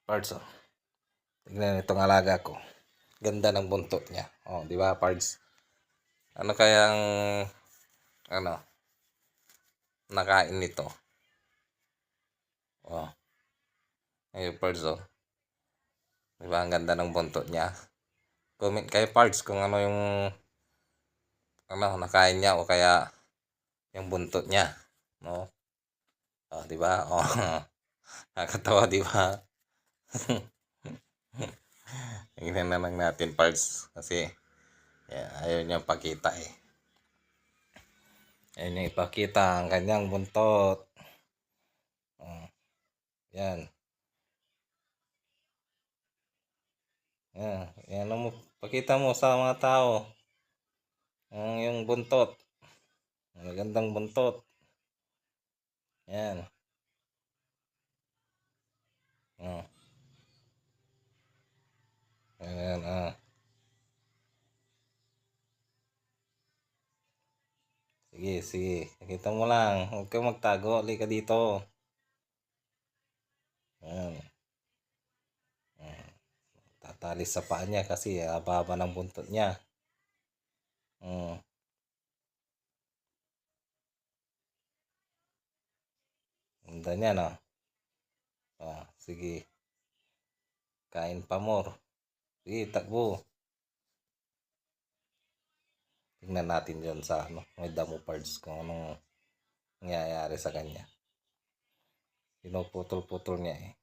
Pards, oh. Tignan itong alaga ko. Ganda ng buntot niya. Oh, di ba, Pards? Ano kayang ano nakain nito? Oh, ayun, Pards, oh. Di ba, ang ganda ng buntot niya? Comment kayo, Pards, kung ano yung nakain niya o kaya yung buntot niya. No? Oh, di ba? Oh, nakakatawa, di ba? Tingnan na lang natin, Pards, kasi ayaw niyang pakita eh. Ayaw niyang ipakita ang kanyang buntot. Oh, yan. Yan mo. Pakita mo sa mga tao ang yung buntot. Magandang buntot. Yan. Oh. Ayan, Sige, sige. Nakita mo lang. Huwag kang magtago. Halika dito. Ayan. Tatalis sa paa niya kasi haba ng buntot niya. Ganda niya, no? Sige. Kain pa more. Sige, takbo. Tingnan natin yun sa may damo parts kung anong nangyayari sa kanya. Pinuputol-putol niya eh.